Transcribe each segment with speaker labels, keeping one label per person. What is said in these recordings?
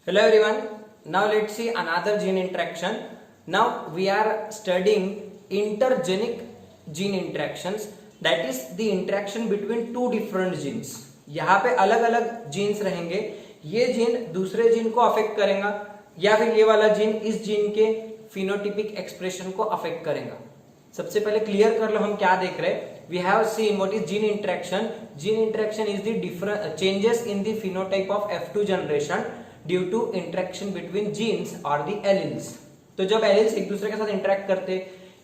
Speaker 1: Hello everyone. Now let's see another gene interaction. Now we are studying intergenic gene interactions, that is the interaction between two different genes. यहाँ पे अलग अलग jeans रहेंगे, ये gene दूसरे gene को affect करेगा या फिर ये वाला जीन इस जीन के फिनोटिपिक एक्सप्रेशन को अफेक्ट करेगा. सबसे पहले क्लियर कर लो हम क्या देख रहे हैं. We have seen what is gene interaction. Gene interaction is the different changes in the phenotype of F2 generation due to interaction between genes or the alleles. तो जब एलिल्स एक दूसरे के साथ इंटरेक्ट करते,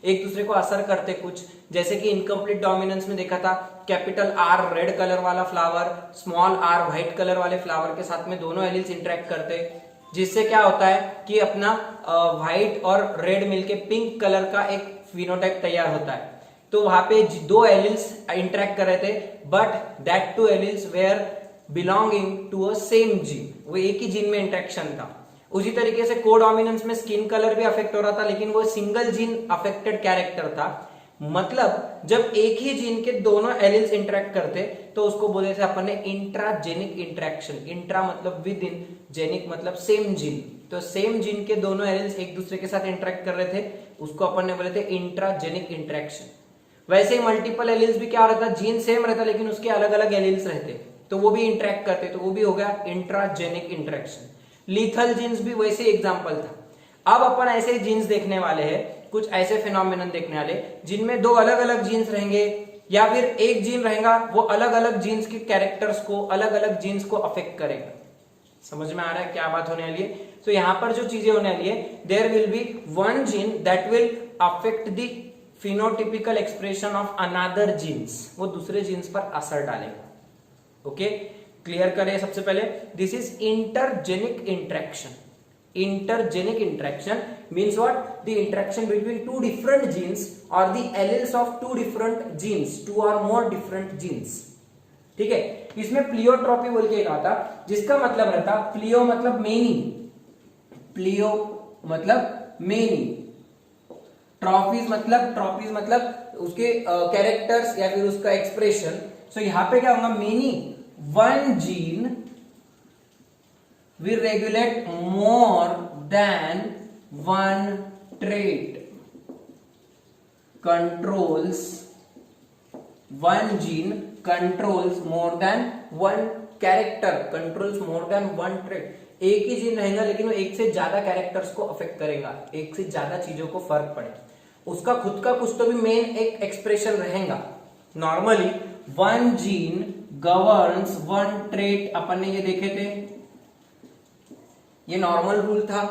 Speaker 1: एक दूसरे को असर करते, कुछ जैसे कि इनकम्प्लीट डोमिनेंस में देखा था, कैपिटल आर रेड कलर वाला flower, small R white colour वाले फ्लावर के साथ में दोनों एलिल्स इंटरेक्ट करते, जिससे क्या होता है कि अपना व्हाइट और रेड मिलके पिंक कलर का एक फिनोटाइप तैयार होता है. तो वहां पे दो एलिल्स इंटरेक्ट कर रहे थे, but that two alleles were belonging to a same gene, वो एक ही जीन में इंटरेक्शन था. उसी तरीके से कोडोमिनेंस में स्किन कलर भी अफेक्ट हो रहा था, लेकिन वो सिंगल जीन अफेक्टेड कैरेक्टर था. मतलब जब एक ही जीन के दोनों एलिल्स इंटरेक्ट करते तो उसको बोले थे अपन ने इंट्राजेनिक इंटरेक्शन. इंट्रा मतलब विद इन, जेनिक मतलब सेम जीन. तो सेम जीन के दोनों एलिल्स एक दूसरे के साथ इंटरेक्ट कर रहे थे, उसको अपन ने बोले थे इंट्राजेनिक इंटरेक्शन. वैसे ही मल्टीपल एलिल्स भी क्या रहता, जीन सेम रहता लेकिन उसके अलग अलग एलिल्स रहते, तो वो भी इंटरेक्ट करते, तो वो भी हो गया इंट्राजेनिक इंटरेक्शन. लीथल जीन्स भी वैसे एग्जांपल था. अब अपन ऐसे जीन्स देखने वाले हैं, कुछ ऐसे फिनोमिनन देखने वाले जिनमें दो अलग अलग जीन्स रहेंगे या फिर एक जीन रहेगा, वो अलग अलग जीन्स के कैरेक्टर्स को, अलग अलग जीन्स को अफेक्ट करेगा. समझ में आ रहा है क्या बात होने वाली है. तो यहां पर जो चीजें होने वाली है, there will be one gene that will affect the phenotypical expression of another genes, वो दूसरे जीन्स पर असर डालेगा. ओके, क्लियर करें सबसे पहले. This is intergenic interaction. Intergenic interaction means what? The interaction between two different genes or the alleles of two different genes, two or more different genes. ठीक है. इसमें प्लियोट्रॉपी बोल के एक आता, जिसका मतलब रहता, प्लियो मतलब मेनी, प्लियो मतलब मेनी, ट्रॉफीज मतलब उसके कैरेक्टर्स या फिर उसका एक्सप्रेशन. सो यहां पे क्या होगा, many, one gene will regulate more than one trait, controls, one gene controls more than one character, controls more than one trait. एक ही जीन रहेगा लेकिन वो एक से ज्यादा कैरेक्टर्स को अफेक्ट करेगा, एक से ज्यादा चीजों को फर्क पड़े, उसका खुद का कुछ तो भी मेन एक एक्सप्रेशन रहेगा. Normally one gene governs one trait, अपन ने ये देखे थे, ये नॉर्मल रूल था,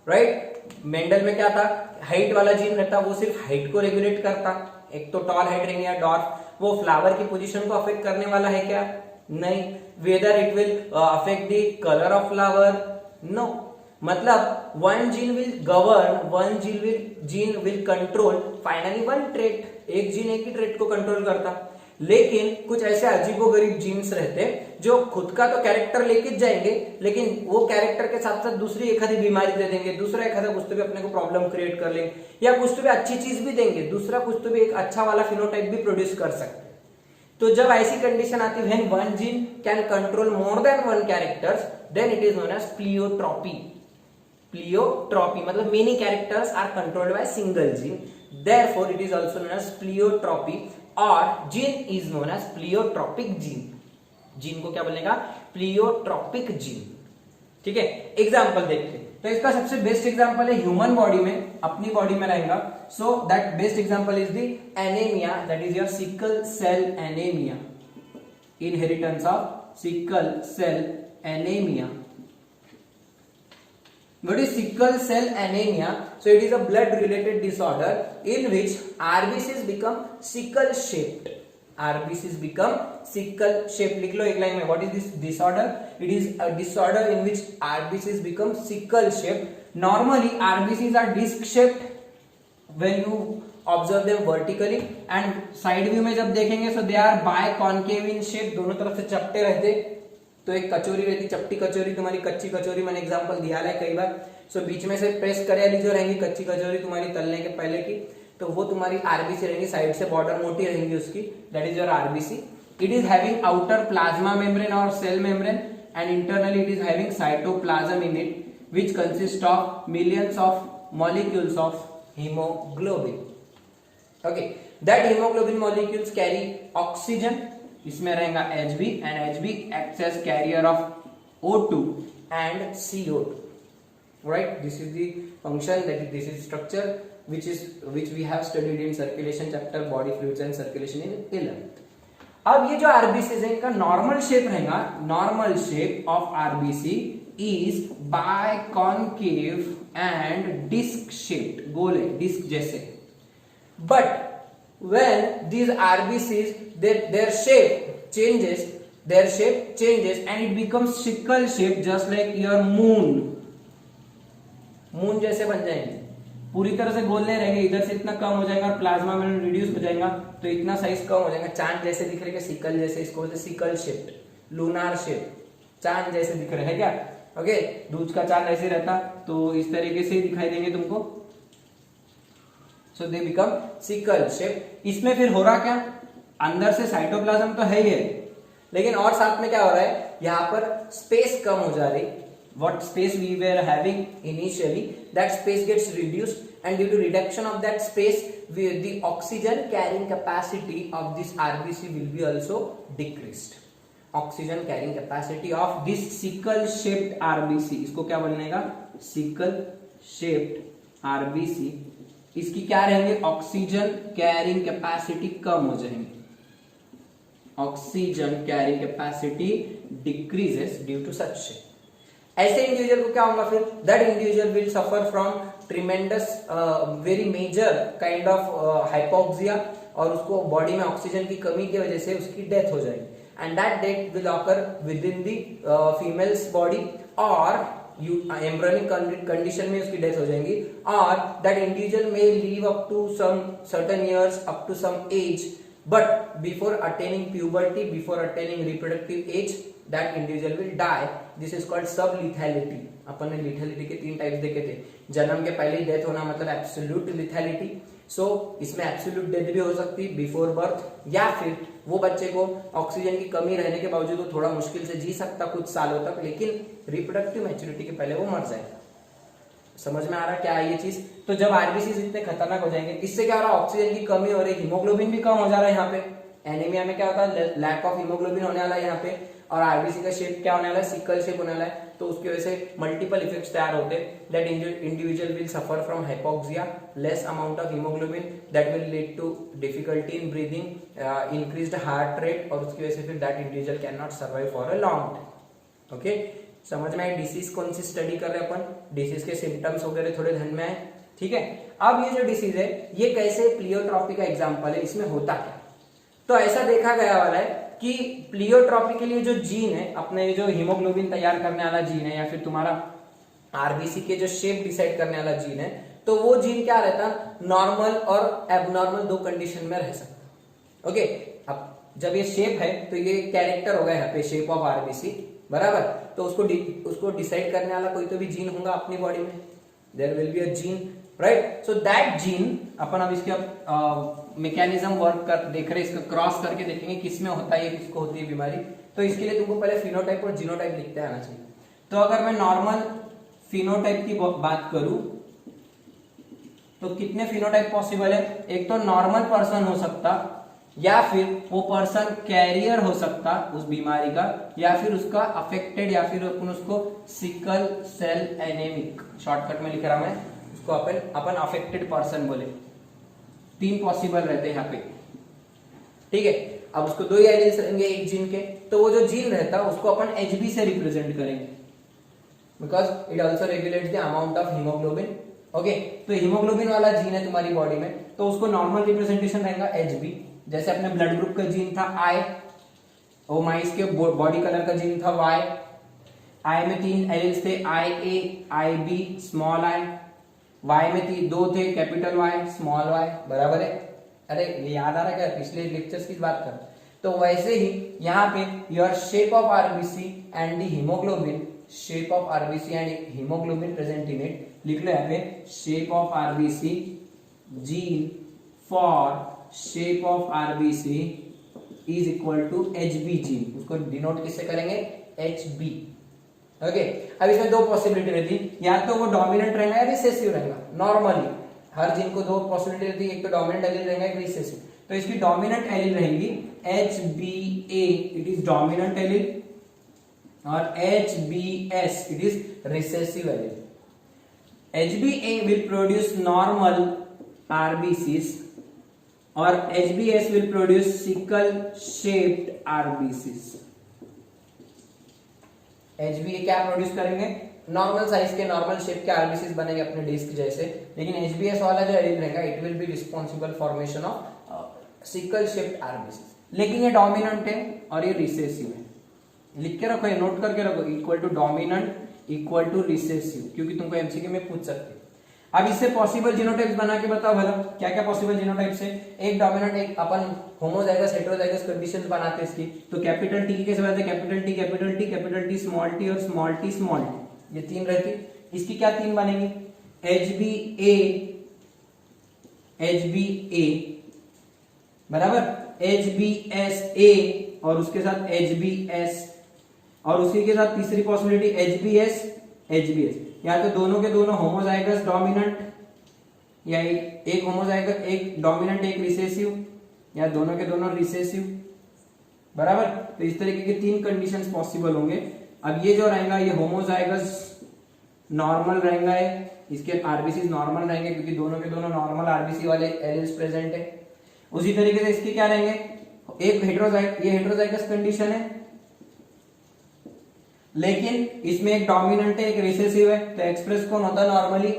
Speaker 1: राइट. मेंडल में क्या था, हाइट वाला जीन रहता, वो सिर्फ हाइट को रेगुलेट करता. एक तो टॉल हाइट रहेंगे या डॉर्फ, वो फ्लावर की पोजीशन को अफेक्ट करने वाला है क्या, नहीं. Whether it will affect the colour of flower, no. मतलब one gene will govern, one gene will control finally one trait. एक जीन एक ही ट्रेट को कंट्रोल करता. लेकिन कुछ ऐसे अजीबोगरीब जीन्स रहते जो खुद का तो कैरेक्टर लेके जाएंगे, लेकिन वो कैरेक्टर के साथ साथ दूसरी एक आधी बीमारी दे देंगे, दूसरा एक आधा कुछ तो भी अपने को प्रॉब्लम क्रिएट कर लेंगे, या कुछ तो भी अच्छी चीज भी देंगे, दूसरा कुछ तो भी एक अच्छा वाला फिनोटाइप भी प्रोड्यूस कर सकते. तो जब ऐसी कंडीशन आती है, when one gene can control more than one characters, then it is known as pleiotropy. Pleiotropy मतलब many characters are controlled by single gene, therefore it is also known as pleiotropy. और gene is known as pleiotropic gene. Gene को क्या बोलेगा, pleiotropic gene. ठीक है. Example देखते हैं. तो इसका सबसे बेस्ट एग्जांपल है ह्यूमन बॉडी में, अपनी बॉडी में रहेगा. So that best example is the anaemia, that is your sickle cell anaemia, inheritance of sickle cell anaemia. What is sickle cell anemia? So it is a blood related disorder in which RBCs become sickle shaped. RBCs become sickle shaped. लिख लो एक line में. What is this disorder? It is a disorder in which RBCs become sickle shaped. Normally RBCs are disc shaped when you observe them vertically, and side view में जब देखेंगे so they are biconcave in shape. दोनों तरफ से चपटे रहते. तो एक कचोरी रहती, चपटी कचोरी, तुम्हारी कच्ची कचोरी, मैंने एग्जांपल दिया है कई बार. सो बीच में से प्रेस करे वाली जो रहेंगी कच्ची कचोरी तुम्हारी तलने के पहले की, तो वो तुम्हारी आरबीसी रहेगी. साइड से बॉर्डर मोटी रहेगी उसकी, that is your RBC. It is having outer plasma membrane और cell membrane and internally it is having cytoplasm in it, which consists of millions of molecules of hemoglobin. Okay, that hemoglobin molecules carry oxygen, इसमें रहेगा Hb, and Hb acts as carrier of O2 and CO2. Right, this is the function, this is structure which we have studied in circulation chapter, body fluids and circulation in 11th. अब ये जो RBC है इनका normal shape रहेगा, normal shape of RBC is biconcave and disc shaped, गोल है disc जैसे. But when these RBCs their shape changes and it becomes sickle shape, just like your moon जैसे बन जाएंगे, पूरी तरह से गोल नहीं रहेंगे, इधर से इतना कम हो जाएगा और प्लाज्मा में रिड्यूस हो जाएगा तो इतना साइज कम हो जाएगा, चांद जैसे दिख रहे हैं, सिकल जैसे, इसको बोलते सिकल शेप, लूनार शेप, चांद जैसे दिख रहे हैं क्या. ओके, दूध का चांद ऐसे रहता तो इस तरीके से दिखाई देंगे तुमको. सो दे बिकम सिकल शेप. इसमें फिर हो रहा क्या, अंदर से साइटोप्लाज्म तो है ही है, लेकिन और साथ में क्या हो रहा है, यहाँ पर स्पेस कम हो जा रही. What space we were having initially, that space gets reduced, and due to reduction of that space, the oxygen carrying capacity of this RBC will be also decreased. Oxygen carrying capacity of this sickle shaped RBC, इसको क्या बोलने का, sickle shaped RBC, इसकी क्या रहेंगे, oxygen carrying capacity कम हो जाएंगे, oxygen carrying capacity decreases due to such shape. ऐसे इंडिविजुअल को क्या होगा फिर, that individual will suffer from tremendous very major kind of hypoxia, और उसको बॉडी में ऑक्सीजन की कमी की वजह से उसकी डेथ हो जाएगी. And that death will occur within the female's body, और एम्ब्रियोनिक कंडीशन में उसकी डेथ हो जाएगी, और that individual may live up to some certain years, up to some age, but before attaining puberty, before attaining reproductive age, that individual will die. This is called sublethality. अपन ने lethality के 3 types देखे थे. जन्म के पहले ही death होना मतलब एब्सोल्यूट लिथैलिटी. सो इसमें एब्सोल्यूट डेथ भी हो सकती है बिफोर बर्थ, या फिर वो बच्चे को ऑक्सीजन की कमी रहने के बावजूद वो थोड़ा मुश्किल से जी सकता कुछ सालों तक, लेकिन रिप्रोडक्टिव मैच्योरिटी के पहले वो मर जाएगा. समझ में आ रहा क्या है ये चीज. तो जब आरबीसी इतने खतरनाक हो जाएंगे, इससे क्या हो रहा है, ऑक्सीजन की कमी हो रही, हीमोग्लोबिन भी कम हो जा रहा है. यहाँ पे एनीमिया में क्या होता है, लैक ऑफ हीमोग्लोबिन होने वाला है यहाँ पे, और आरबीसी का शेप क्या होने वाला है, सिकल शेप होने वाला है. तो उसकी वजह से मल्टीपल इफेक्ट्स तैयार होते हैं. That individual will suffer from hypoxia, less amount of haemoglobin, that will lead to difficulty in breathing, increased heart rate, और उसकी वजह से फिर that individual can not survive for a long time. Okay, समझ में आए. डिसीज कौन सी study कर रहे हैं अपन, डिसीज के सिम्टम्स वगैरह थोड़े ध्यान में आए. ठीक है, अब ये जो डिसीज है ये कैसे, प्लियोट्रॉपी का एग्जाम्पल है. इसमें होता क्या, तो ऐसा देखा गया वाला है कि प्लियोट्रॉपी के लिए जो जीन है, अपने जो हीमोग्लोबिन तैयार करने वाला जीन है, या फिर तुम्हारा आरबीसी के जो शेप डिसाइड करने वाला जीन है, तो वो जीन क्या रहता, नॉर्मल और एबनॉर्मल 2 कंडीशन में रह सकता. ओके, अब जब ये शेप है तो ये कैरेक्टर होगा यहाँ पे, शेप ऑफ आरबीसी, बराबर. तो उसको डिसाइड करने वाला कोई तो भी जीन होगा अपनी बॉडी में, there will be a gene, right. So that gene अपन अब इसके मैकेनिज्म वर्क कर देख रहे हैं, इसको क्रॉस करके देखेंगे किसमें होता है, किसको होती है बीमारी. तो इसके लिए तुमको पहले फिनोटाइप और जीनोटाइप लिखते आना चाहिए. तो अगर मैं नॉर्मल फिनोटाइप की बात करूं तो कितने फिनोटाइप पॉसिबल है, एक तो नॉर्मल पर्सन हो सकता, या फिर वो पर्सन कैरियर हो सकता उस बीमारी का, या फिर उसका अफेक्टेड, या फिर अपन उसको सिकल सेल एनीमिक, शॉर्टकट में लिख रहा मैं उसको, अपन अफेक्टेड पर्सन बोले. 3 पॉसिबल रहते हैं यहाँ पे. ठीक है, अब उसको 2 ही एलील्स रहेंगे एक जीन के, तो वो जो जीन रहता है उसको अपन HB से रिप्रेजेंट करेंगे, because it also regulates the amount of haemoglobin. Okay, तो हीमोग्लोबिन वाला जीन है तुम्हारी बॉडी में, तो उसको नॉर्मल रिप्रेजेंटेशन रहेगा HB. जैसे अपने ब्लड ग्रुप का जीन था I, और माइस के बॉडी कलर का जीन था Y. I में 3 एलील्स थे, IA, IB, small I. Y में 2 थे, कैपिटल Y, स्मॉल y, बराबर है. अरे ये याद आ रहा है क्या, पिछले लेक्चर्स की बात कर. तो वैसे ही यहाँ पे your shape of RBC and the haemoglobin, shape of RBC and haemoglobin present in it, लिख लो यहाँ पे shape of RBC, gene for shape of RBC is equal to HB gene. उसको डिनोट किससे करेंगे, HB। ओके, अब इसमें दो पॉसिबिलिटी रहती है, या तो वो डोमिनेंट रहेगा या रिसेसिव रहेगा। नॉर्मली हर जीन को दो पॉसिबिलिटी रहती है, एक तो डोमिनेंट एलील रहेगा, एक रिसेसिव। तो इसकी डोमिनेंट एलील रहेगी HBA, it is dominant allele, और HBS it is recessive allele. HBA will produce normal RBCs और HBS will produce sickle shaped RBCs। HBA क्या प्रोड्यूस करेंगे? नॉर्मल साइज के नॉर्मल शेप के आरबीसीज बनेंगे अपने डिस्क जैसे, लेकिन HBS वाला जो एलील रहेगा it will be responsible formation of sickle shaped RBCs. लेकिन ये डोमिनेंट है और ये रिसेसिव है। लिख के रखो, ये नोट करके रखो, equal to dominant equal to recessive, क्योंकि तुमको एमसीक्यू में पूछ सकते हैं। अब इससे पॉसिबल जीनोटाइप्स बना के बताओ भला, क्या क्या पॉसिबल जीनोटाइप्स है? एक डोमिनेंट, एक अपन होमोजाइगस हेटेरोजाइगस कंडीशंस बनाते हैं इसकी, तो कैपिटल टी कैसे बनाते हैं? Capital T capital T capital T small T और स्मॉल टी स्मॉल टी, ये तीन रहती है। इसकी क्या तीन बनेंगी? HBA HBA बराबर, HBSA और उसके साथ HBS, और उसी के साथ तीसरी पॉसिबिलिटी HBS HBS। या तो दोनों के दोनों होमोजाइगस डोमिनेंट, या एक होमोजाइगस, एक डोमिनेंट एक रिसेसिव, या दोनों के दोनों रिसेसिव, बराबर। तो इस तरीके के तीन कंडीशंस पॉसिबल होंगे। अब ये जो रहेगा ये होमोजाइगस नॉर्मल रहेगा, है इसके आरबीसी नॉर्मल रहेंगे क्योंकि दोनों के दोनों नॉर्मल आरबीसी वाले एलील्स प्रेजेंट है। उसी तरीके से इसके क्या रहेंगे? एक ये हेटेरोजाइगस कंडीशन है, लेकिन इसमें एक डोमिनेंट है एक रिसेसिव है, तो एक्सप्रेस कौन होता है? Normally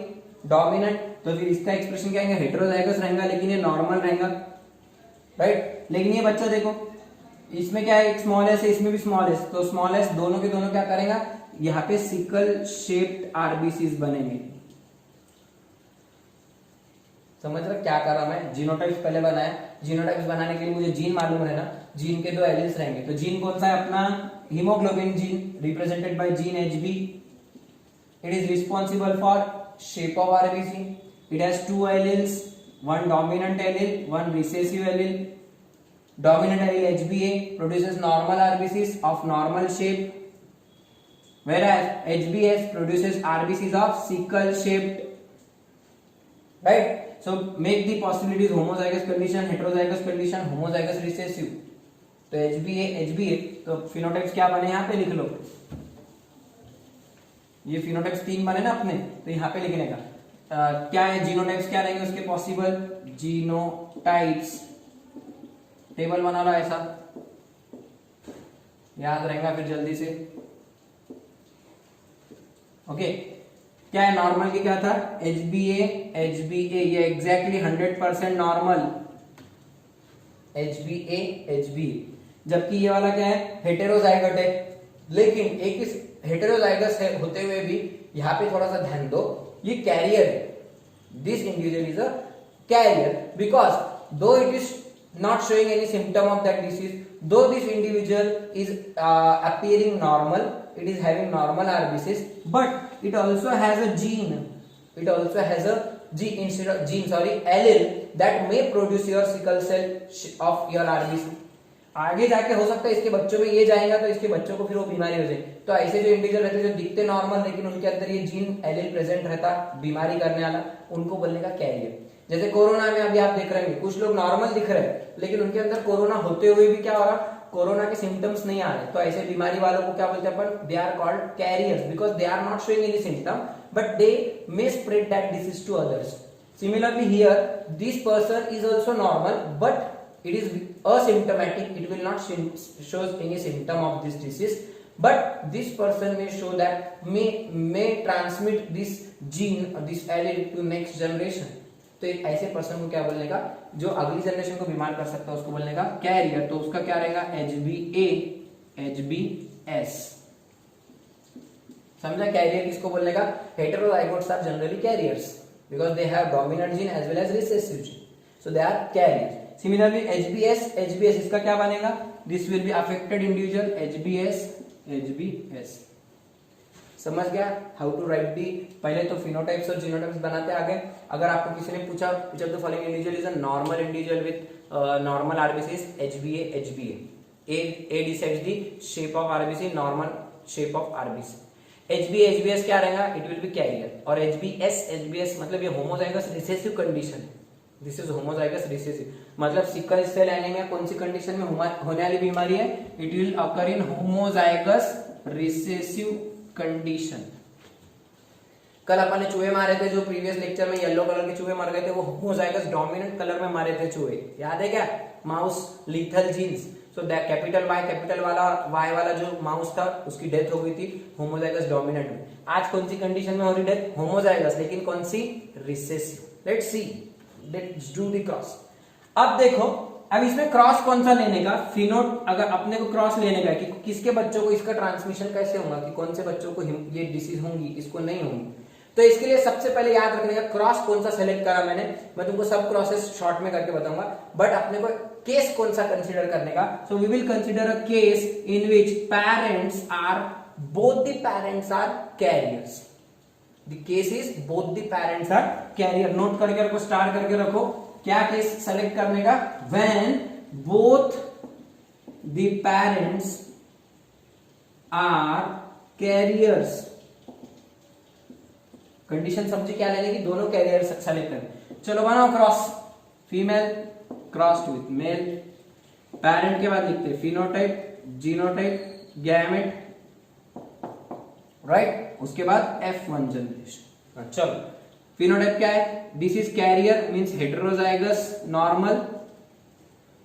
Speaker 1: dominant. तो फिर इसका एक्सप्रेशन क्या है? हेटेरोजाइगस रहेगा, लेकिन ये नॉर्मल रहेगा, राइट। लेकिन ये बच्चा देखो, इसमें क्या है? एक स्मॉल एस है, इसमें भी स्मॉल एस, तो स्मॉल एस दोनों के दोनों क्या करेगा? यहाँ पे सिकल शेप्ड आरबीसीज बनेंगे। समझ रहे क्या कर रहा मैं? जीनोटाइप्स पहले बनाया, जीनोटाइप्स बनाने के लिए मुझे जीन मालूम है ना, जीन के दो एलील्स रहेंगे। तो जीन कौन सा है अपना? Haemoglobin gene, represented by gene HB। It is responsible for shape of RBC. It has two alleles, one dominant allele, one recessive allele. Dominant allele HBA produces normal RBCs of normal shape, whereas HBS produces RBCs of sickle shaped, right? So make the possibilities homozygous condition, heterozygous condition, homozygous recessive. तो HBA तो phenotypes क्या बने? यहाँ पे लिख लो, ये phenotypes तीन बने ना अपने, तो यहाँ पे लिखने का क्या है? जीनोटाइप्स क्या रहेंगे उसके पॉसिबल? जीनोटाइप्स टेबल बना लो, ऐसा याद रहेगा फिर जल्दी से। ओके, क्या है? नॉर्मल की क्या था? HBA ये एग्जैक्टली 100% नॉर्मल HBA। जबकि ये वाला क्या है? हेटेरोजाइगस है, लेकिन एक इस हेटेरोजाइगस है होते हुए भी यहाँ पे थोड़ा सा ध्यान दो, ये कैरियर है। This individual is a carrier because though it is not showing any symptom of that disease, though this individual is appearing normal, it is having normal RBCs, but it also has a gene, allele that may produce your sickle cell of your RBC। आगे जाके हो सकता है इसके बच्चों में ये जाएगा तो इसके बच्चों को फिर वो बीमारी हो जाए। तो ऐसे जो इंडिविजुअल रहते हैं जो दिखते नॉर्मल लेकिन उनके अंदर ये जीन एलील प्रेजेंट रहता बीमारी करने वाला, उनको बोलने का कैरियर। जैसे कोरोना में अभी आप देख रहे हैं कुछ लोग नॉर्मल दिख रहे हैं लेकिन उनके अंदर कोरोना होते हुए भी क्या हो रहा? कोरोना के सिम्टम्स नहीं आ रहे। तो ऐसे बीमारी वालों को क्या बोलते हैं अपन? They are called carriers because they are not showing any symptom but they may spread that disease to others. Similarly here this person is also normal but it is asymptomatic, it will not shows any symptom of this disease, but this person may show that may transmit this gene or this allele to next generation। तो एक ऐसे person को क्या बोलने का? जो अगली generation को बीमार कर सकता है उसको बोलने का कैरियर। तो उसका क्या रहेगा? HBA HBS। समझा? कैरियर किसको बोलने का? Heterozygotes are generally carriers because they have dominant gene as well as recessive gene, so they are carriers। Similarly HBS इसका क्या बनेगा? This will be affected individual HBS। समझ गया? हाउ टू राइट दी। पहले तो फिनोटाइप्स और जीनोटाइप्स बनाते आगे। अगर आपको किसी ने पूछा which of the following individual is a normal individual with normal RBCs? HBA। A decides the shape of RBC, normal shape of RBC. HbS क्या रहेगा, इट विल बी कैरियर। और HbS मतलब ये होमोजाइगस रिसेसिव कंडीशन है, this is homozygous recessive, मतलब sickle cell anaemia कौन सी condition में होने वाली बीमारी है, it will occur in homozygous recessive condition. कल अपन ने चूहे मारे थे, जो प्रीवियस लेक्चर में येलो कलर के चूहे मर गए थे, वो होमोजाइगस डोमिनेंट कलर में मारे थे चूहे, याद है क्या, mouse lethal genes. So capital Y वाला जो माउस था उसकी डेथ हो गई थी होमोजाइगस डोमिनेंट में। आज कौन सी कंडीशन में हो रही डेथ, होमोजाइगस, लेकिन कौन सी, recessive. Let's see, let's do the cross. अब देखो, अब इसमें क्रॉस कौन सा लेने का, फिनोट, अगर अपने को क्रॉस लेने का कि किसके बच्चों को इसका ट्रांसमिशन कैसे होगा, कि कौन से बच्चों को ये डिसीज होंगी, इसको नहीं होंगी। तो इसके लिए सबसे पहले याद रखने का क्रॉस कौन सा सेलेक्ट करा मैंने, मैं तुमको सब क्रॉसेस शॉर्ट में करके बताऊंगा, बट अपने को केस कौन सा कंसीडर करने का। So we will consider a case in which parents are, both the parents are carriers. The case is both the parents are carrier. Note करके रखो, स्टार करके रखो, क्या केस सेलेक्ट करने का, when both the parents are carriers. Condition समझी क्या लेने की, दोनों कैरियर सेलेक्ट करने। चलो बनाओ cross, female crossed with mail, parent के बाद लिखते फिनोटाइप, जीनोटाइप, गैमेट, राइट, उसके बाद F1 जनरेशन। चलो फिनोटाइप क्या है, this is carrier means heterozygous normal,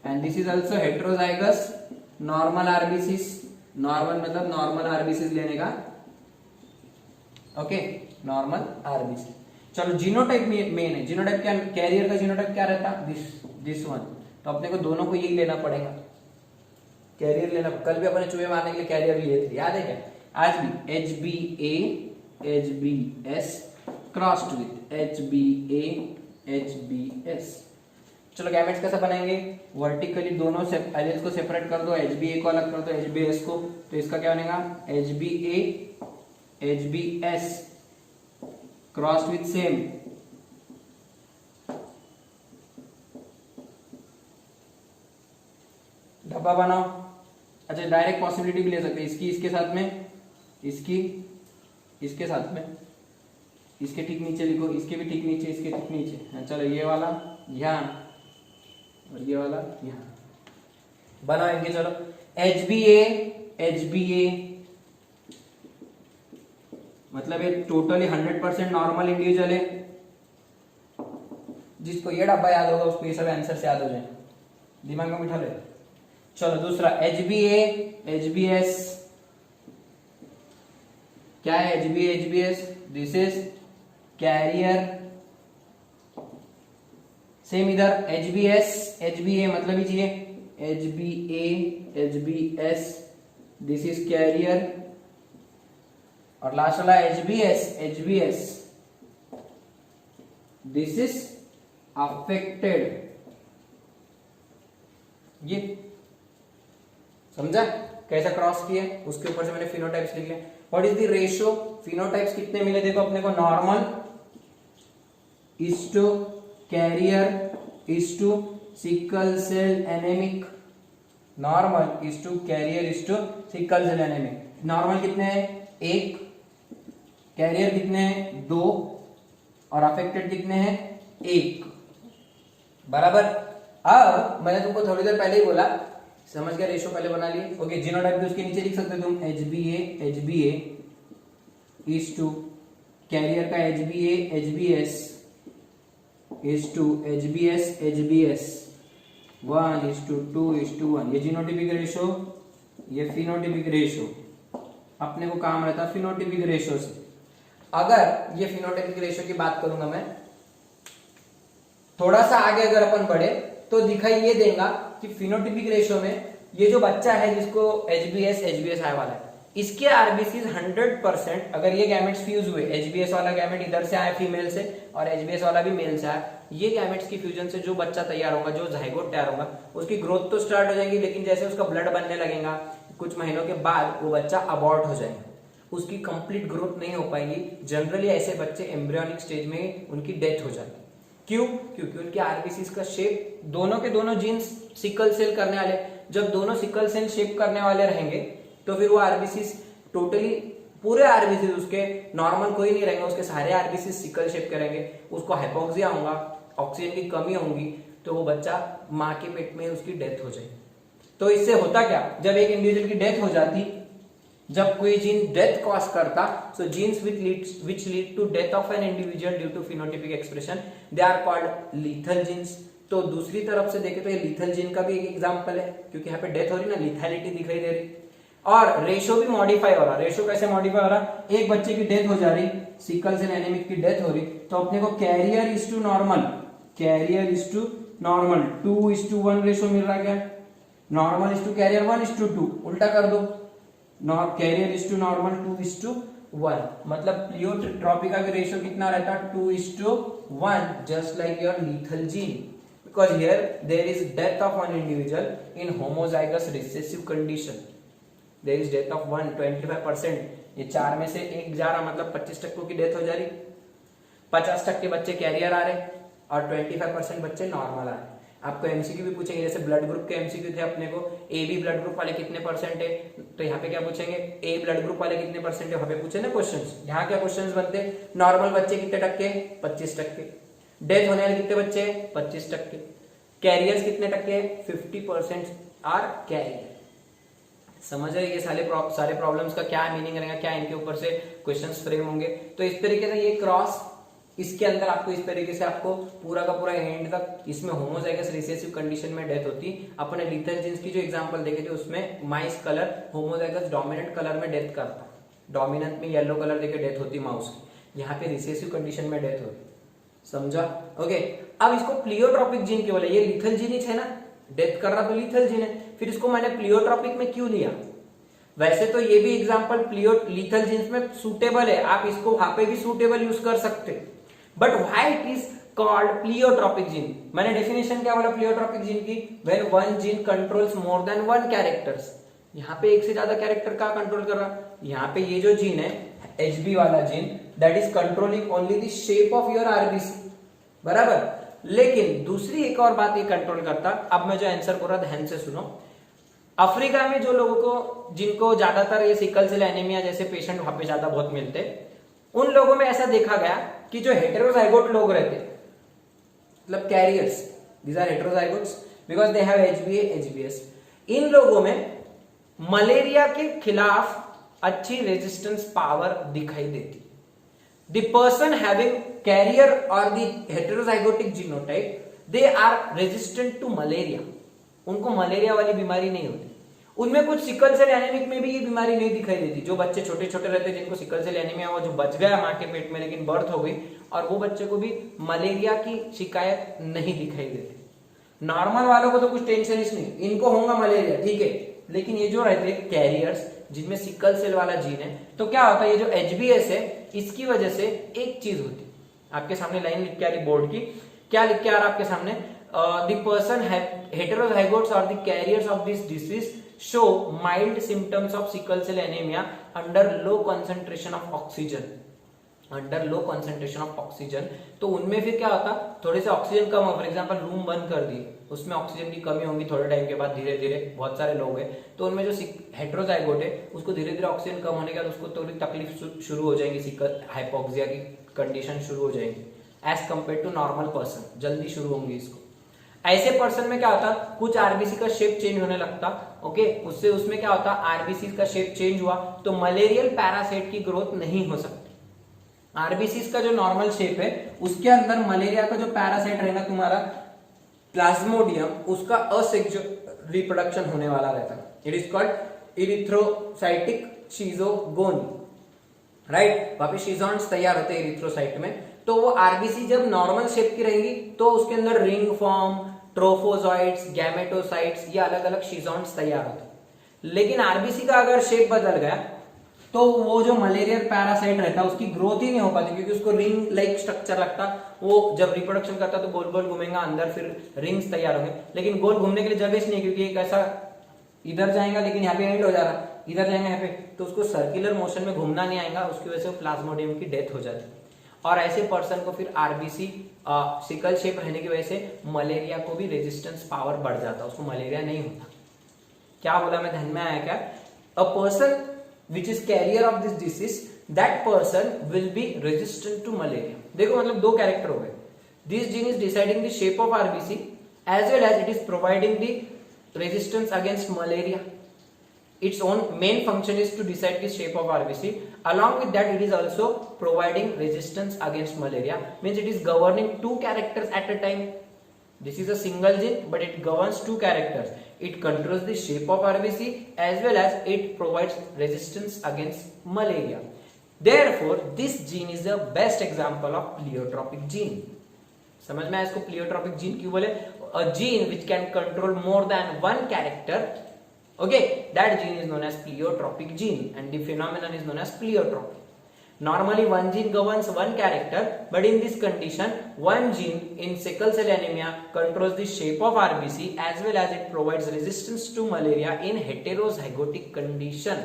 Speaker 1: and this is also heterozygous normal RBCs. Normal मतलब नॉर्मल आरबीसीज लेने का, ओके, नॉर्मल आरबीसी। चलो जीनोटाइप मेन है, जीनोटाइप क्या, कैरियर का जीनोटाइप क्या रहता, दिस वन। तो अपने को दोनों को यही लेना पड़ेगा, कैरियर लेना। कल भी अपने चूहे मारने के लिए कैरियर लिए थे, याद है क्या, आज भी HbA HbS crossed with HbA HbS। चलो गैमेट्स कैसा बनाएंगे, वर्टिकली दोनों एलिल्स को सेपरेट कर दो, HbA को अलग कर दो HbS को, तो इसका क्या बनेगा, HbA HbS crossed with same, डब्बा बनाओ। अच्छा डायरेक्ट पॉसिबिलिटी भी ले सकते हैं, इसकी इसके साथ में, इसकी इसके साथ में, इसके ठीक नीचे लिखो, इसके भी ठीक नीचे, इसके ठीक नीचे। चलो ये वाला यहाँ और ये वाला यहाँ बनाएंगे। चलो HbA मतलब ये टोटली 100% नॉर्मल इंडिविजुअल है। जिसको ये डब्बा याद होगा उसको ये सब आंसर से याद हो जाए, दिमाग में बिठा ले। चलो दूसरा HbA HbS, क्या है HbA HbS, this is carrier. Same इधर HbS HbA मतलब लीजिए HbA HbS, this is carrier. और लास्ट वाला HbS दिस इज अफेक्टेड। ये समझा कैसा क्रॉस किया, उसके ऊपर से मैंने फिनोटाइप्स लिख लिया। What is the ratio, phenotypes कितने मिले देखो अपने को, normal is to carrier is to sickle cell anaemic, normal is to carrier is to sickle cell anaemic. Normal कितने हैं, 1, कैरियर कितने हैं, 2, और अफेक्टेड कितने हैं, 1, बराबर। अब मैंने तुमको थोड़ी देर पहले ही बोला, समझ गया, रेशियो पहले बना लिए। ओके, जीनोटाइप भी उसके नीचे लिख सकते हो तुम, HbA इज टू कैरियर का HbA HbS is to HbS HbS 1:2:1। ये जीनोटाइपिक रेशियो, ये फिनोटाइपिक रेशियो, अपने को काम रहता है फिनोटाइपिक रेशियो से। अगर ये फिनोटाइपिक रेशियो की बात करूंगा मैं, थोड़ा सा आगे अगर अपन बढ़े तो दिखाई ये देगा कि फिनोटाइपिक रेशियो में ये जो बच्चा है जिसको HbS HbS आने वाला है, इसके आरबीसीज 100%, अगर ये गैमेट्स फ्यूज हुए, HbS वाला गैमेट इधर से आया फीमेल से और HbS वाला भी मेल से आया, ये गैमेट्स की फ्यूजन से जो बच्चा तैयार होगा, जो जाइगोट तैयार होगा, उसकी ग्रोथ तो स्टार्ट हो जाएगी, लेकिन जैसे उसका ब्लड बनने लगेगा कुछ महीनों के बाद वो बच्चा अबॉर्ट हो जाएगा, उसकी कंप्लीट ग्रोथ नहीं हो पाएगी। जनरली ऐसे बच्चे एम्ब्रियोनिक स्टेज में उनकी डेथ हो जाती है। क्यों? क्योंकि उनके आरबीसीज का शेप, दोनों के दोनों जीन्स सिकल सेल करने वाले, जब दोनों सिकल सेल शेप करने वाले रहेंगे तो फिर वो आरबीसीज टोटली पूरे आरबीसी उसके नॉर्मल कोई नहीं रहेंगे, उसके सारे आरबीसी सिकल शेप के रहेंगे, उसको हाइपोक्सिया होगा, ऑक्सीजन की कमी होगी, तो वो बच्चा माँ के पेट में उसकी डेथ हो जाएगी। तो इससे होता क्या, जब एक इंडिविजुअल की डेथ हो जाती, जब कोई जीन डेथ कॉज करता, so genes which lead to death of an individual due to phenotypic expression they are called lethal genes. तो दूसरी तरफ से देखें तो ये लीथल जीन का भी एक एग्जांपल है, क्योंकि यहाँ पे डेथ हो रही ना, लिथैलिटी दिखाई दे रही, और रेशो भी मॉडिफाई हो रहा। रेशो कैसे मॉडिफाई हो रहा, एक बच्चे की डेथ हो जा रही, सिकल सेल एनीमिक की डेथ हो रही, तो अपने को carrier is to normal, carrier is to normal 2:1 ratio मिल रहा, क्या नॉर्मल इज टू कैरियर 1:2, उल्टा कर दो, कैरियर इज टू नॉर्मल 2:1, मतलब प्लियोट्रॉपी का भी रेशियो कितना रहता, 2:1, just like your lethal gene, because here there is death of one individual in homozygous recessive condition, there is death of 25%, ये 4 में से एक जा रहा, मतलब 25% की डेथ हो जा रही, 50% बच्चे कैरियर आ रहे और 25% बच्चे नॉर्मल आ रहे। आपको एमसीक्यू भी पूछेंगे, जैसे ब्लड ग्रुप के एमसीक्यू थे अपने को, ए बी ब्लड ग्रुप वाले कितने परसेंट है, तो यहाँ पे क्या पूछेंगे, ए ब्लड ग्रुप वाले कितने परसेंट है, वहां पे पूछे ना क्वेश्चंस। यहाँ क्या क्वेश्चंस बनते, नॉर्मल बच्चे कितने टक्के, 25%, डेथ होने वाले कितने बच्चे, 25%, कैरियर्स कितने टक्के, 50% आर कैरियर। समझ रहे ये सारे प्रॉब्लम्स का क्या मीनिंग रहेगा, क्या इनके ऊपर से क्वेश्चंस फ्रेम होंगे। तो इस तरीके से ये क्रॉस, इसके अंदर आपको इस तरीके से आपको पूरा का पूरा एंड तक, इसमें होमोजाइगस रिसेसिव कंडीशन में डेथ होती। अपने लीथल जीन्स की जो एग्जांपल देखे थे उसमें माइस कलर होमोजाइगस डोमिनेंट कलर में डेथ करता, डोमिनेंट में येलो कलर देके डेथ होती माउस की, यहाँ पे रिसेसिव कंडीशन में डेथ होती, समझा। ओके, अब इसको प्लियोट्रॉपिक जीन क्यों बोला, ये लीथल जीन ही है ना, डेथ कर रहा तो लीथल जीन है, फिर इसको मैंने प्लियोट्रॉपिक में क्यों लिया। वैसे तो ये भी एग्जांपल लीथल जीन्स में सूटेबल है, आप इसको वहां पे भी सूटेबल यूज कर सकते, but why it is called pleiotropic gene. मैंने डेफिनेशन क्या बोला प्लियोट्रॉपिक जीन की, when one gene controls more than one characters. यहाँ पे एक से ज्यादा कैरेक्टर का कंट्रोल कर रहा, यहाँ पे ये जो जीन है HB वाला gene, that is controlling only the shape of your RBC, बराबर। लेकिन दूसरी एक और बात ये कंट्रोल करता, अब मैं जो आंसर कर रहा ध्यान से सुनो। अफ्रीका में जो लोगों को, जिनको ज्यादातर ये सिकल सेल एनीमिया जैसे पेशेंट वहां पे ज्यादा बहुत मिलते, उन लोगों में ऐसा देखा गया कि जो हेटेरोजाइगोट लोग रहते, मतलब carriers, these are heterozygotes because they have HbA HbS, इन लोगों में मलेरिया के खिलाफ अच्छी रेजिस्टेंस पावर दिखाई देती। द पर्सन हैविंग कैरियर और the heterozygotic genotype, they are resistant to malaria, उनको मलेरिया वाली बीमारी नहीं होती। उनमें कुछ सिकल सेल एनीमिक में भी ये बीमारी नहीं दिखाई देती, जो बच्चे छोटे छोटे रहते हैं जिनको सिकल सेल एनीमिया हुआ, जो बच गया मां के पेट में लेकिन बर्थ हो गई, और वो बच्चे को भी मलेरिया की शिकायत नहीं दिखाई देती। नॉर्मल वालों को तो कुछ टेंशन ही नहीं, इनको होगा मलेरिया, ठीक है, लेकिन ये जो रहते हैं कैरियर्स जिनमें सिकल सेल वाला जीन है, तो क्या होता है, ये जो HbS है इसकी वजह से एक चीज होती, आपके सामने लाइन लिख के आ रही बोर्ड की, क्या लिख के आ रहा आपके सामने, द पर्सन हेटेरोजाइगोट्स और the carriers of this disease show mild symptoms of sickle cell anemia under low concentration of oxygen, under low concentration of oxygen. तो उनमें फिर क्या होता, थोड़े से ऑक्सीजन कम हो, फॉर एग्जांपल रूम बंद कर दिए, उसमें ऑक्सीजन की कमी होगी थोड़े टाइम के बाद, धीरे धीरे बहुत सारे लोग हैं, तो उनमें जो हेटेरोजाइगोट है उसको धीरे धीरे ऑक्सीजन कम होने के बाद उसको थोड़ी तकलीफ शुरू हो जाएगी, सिकल हाइपोक्सिया की कंडीशन शुरू हो जाएगी, as compare to normal person, जल्दी शुरू होंगी इसको। ऐसे पर्सन में क्या होता, कुछ आरबीसी का शेप चेंज होने लगता, ओके, उससे उसमें क्या होता, आरबीसी का शेप चेंज हुआ तो मलेरियल पैरासाइट की ग्रोथ नहीं हो सकती। आरबीसी का जो नॉर्मल शेप है उसके अंदर मलेरिया का जो पैरासाइट रहेगा तुम्हारा प्लाज्मोडियम, उसका असेक्सुअल रिप्रोडक्शन होने वाला रहता है, it is called erythrocytic schizogony, right. वहां पे शिजॉन्स तैयार होते हैं इरिथ्रोसाइट में, तो वो आरबीसी जब नॉर्मल शेप की रहेंगी तो उसके अंदर रिंग फॉर्म, ट्रोफोजॉइट्स, गैमेटोसाइट्स, ये अलग अलग शिजॉन्स तैयार होते हैं। लेकिन आरबीसी का अगर शेप बदल गया तो वो जो मलेरियल पैरासाइट रहता है उसकी ग्रोथ ही नहीं हो पाती, क्योंकि उसको रिंग लाइक स्ट्रक्चर लगता, वो जब रिप्रोडक्शन करता तो गोल गोल घूमेगा, अंदर फिर रिंग्स तैयार होंगे, लेकिन गोल घूमने के लिए जगह नहीं, क्योंकि एक ऐसा इधर जाएगा लेकिन यहाँ पे एंड हो जा रहा, इधर जाएगा यहाँ पे, तो उसको सर्कुलर मोशन में घूमना नहीं आएगा, उसकी वजह से प्लाज्मोडियम की डेथ हो जाती है। और ऐसे पर्सन को फिर आरबीसी सिकल शेप रहने की वजह से मलेरिया को भी रेजिस्टेंस पावर बढ़ जाता, उसको मलेरिया नहीं होता। क्या बोला मैं, ध्यान में आया क्या, a person which is carrier of this disease, that person will be resistant to malaria. देखो मतलब दो कैरेक्टर हो गए. This gene is deciding the shape of RBC as well as it is providing the resistance against malaria. Its own main function is to decide the shape of RBC. Along with that, it is also providing resistance against malaria. Means it is governing two characters at a time. This is a single gene, but it governs two characters. It controls the shape of RBC as well as it provides resistance against malaria. Therefore, this gene is the best example of pleiotropic gene. समझ में आया इसको pleiotropic gene क्यों बोले? A gene which can control more than one character. Okay, that gene is known as pleiotropic gene and the phenomenon is known as pleiotropy. Normally one gene governs one character, but in this condition one gene in sickle cell anemia controls the shape of RBC as well as it provides resistance to malaria in heterozygotic condition.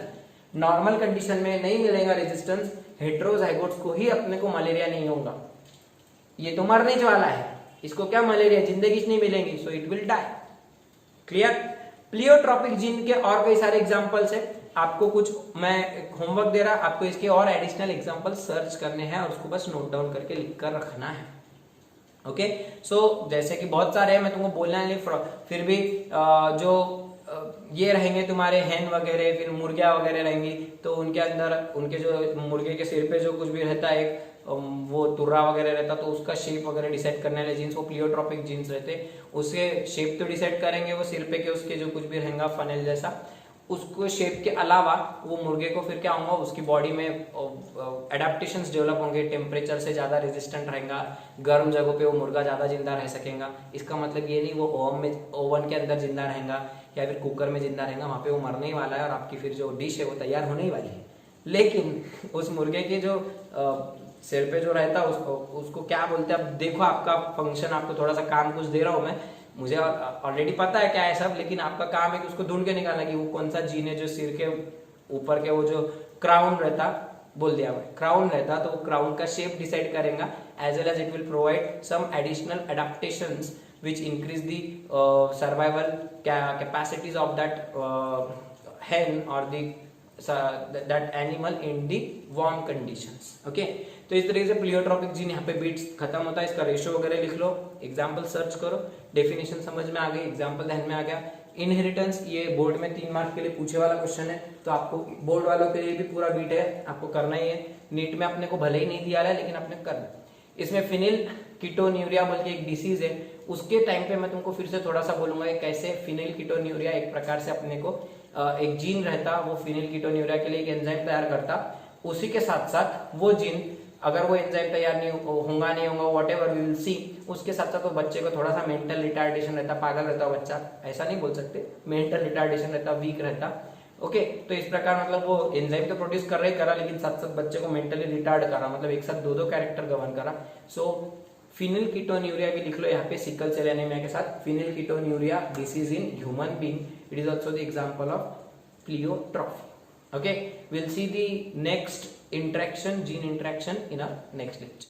Speaker 1: Normal condition में नहीं मिलेगा resistance, हेटेरोजाइगोट्स को ही अपने को malaria नहीं होगा. ये तो मरने वाला है, इसको क्या मलेरिया, जिंदगी नहीं मिलेंगी, so it will die. Clear? Pleiotropic gene के और कई सारे एग्जांपल्स है. आपको कुछ मैं होमवर्क दे रहा, आपको इसके और एडिशनल एग्जांपल सर्च करने हैं और उसको बस नोट डाउन करके लिख कर रखना है. ओके, सो जैसे कि बहुत सारे हैं, मैं तुमको बोलना है, फिर भी जो ये रहेंगे तुम्हारे हैन वगैरह, फिर मुर्गिया वगैरह रहेंगी, तो उनके अंदर उनके जो मुर्गे के सिर पे जो कुछ भी रहता है, एक वो तुर्रा वगैरह रहता, तो उसका शेप वगैरह डिसाइड करने वाले जीन्स वो प्लियोट्रॉपिक जीन्स रहते. उसके शेप तो डिसाइड करेंगे वो सिर पे के उसके जो कुछ भी रहेगा फनेल जैसा, उसको शेप के अलावा वो मुर्गे को फिर क्या होगा, उसकी बॉडी में एडेप्टेशंस डेवलप होंगे. टेम्परेचर से ज्यादा रेजिस्टेंट रहेगा, गर्म जगहों पे वो मुर्गा ज्यादा जिंदा रह सकेगा. इसका मतलब ये नहीं वो ओवन के अंदर जिंदा रहेगा या फिर कुकर में जिंदा रहेगा, वहां पे वो मरने ही वाला है और आपकी फिर जो डिश है वो तैयार होने ही वाली है. लेकिन उस मुर्गे के जो सिर पे जो रहता है उसको क्या बोलते हैं. अब देखो आपका फंक्शन, आपको थोड़ा सा काम कुछ दे रहा हूं मैं, मुझे ऑलरेडी पता है क्या है सब, लेकिन आपका काम है कि उसको ढूंढ के निकालना कि वो कौन सा जीन है जो सिर के ऊपर के वो जो क्राउन रहता, बोल दिया भाई क्राउन रहता, तो वो क्राउन का शेप डिसाइड करेगा as well as it will provide some additional adaptations which increase the survival capacities of that hen or that animal in the warm conditions. Okay, तो इस तरीके से प्लियोट्रॉपिक जीन यहाँ पे बीट्स खत्म होता है. इसका रेशियो वगैरह लिख लो, एग्जाम्पल सर्च करो, डेफिनेशन समझ में आ गई, एग्जाम्पल ध्यान में आ गया. इनहेरिटेंस ये बोर्ड में 3 मार्क के लिए पूछे वाला क्वेश्चन है, तो आपको बोर्ड वालों के लिए भी पूरा बीट है, आपको करना ही है. नीट में अपने को भले ही नहीं दिया है लेकिन अपने करना. इसमें फिनिल कीटोन्यूरिया बोल के एक डिसीज है, उसके टाइम पे मैं तुमको फिर से थोड़ा सा बोलूंगा कैसे फिनिल कीटोन्यूरिया एक प्रकार से अपने को एक जीन रहता, वो फिनिल कीटोन्यूरिया के लिए एक एंजाइम तैयार करता. उसी के साथ साथ वो जीन अगर वो एंजाइम तैयार नहीं होगा whatever we will see, उसके साथ साथ वो बच्चे को थोड़ा सा मेंटल रिटार्डेशन रहता, पागल रहता बच्चा, ऐसा नहीं बोल सकते, मेंटल रिटार्डेशन रहता, वीक रहता. ओके, तो इस प्रकार मतलब वो एंजाइम तो प्रोड्यूस कर रहा लेकिन साथ साथ बच्चे को मेंटली रिटार्ड करा, मतलब एक साथ दो कैरेक्टर गवर्न करा. सो फिनिल कीटोन्यूरिया भी लिख लो यहाँ पे सिकल सेल एनीमिया के साथ. Phenylketonuria disease in human being, it is also the example of pleiotropy. Okay, we'll see the next interaction, gene interaction in our next lecture.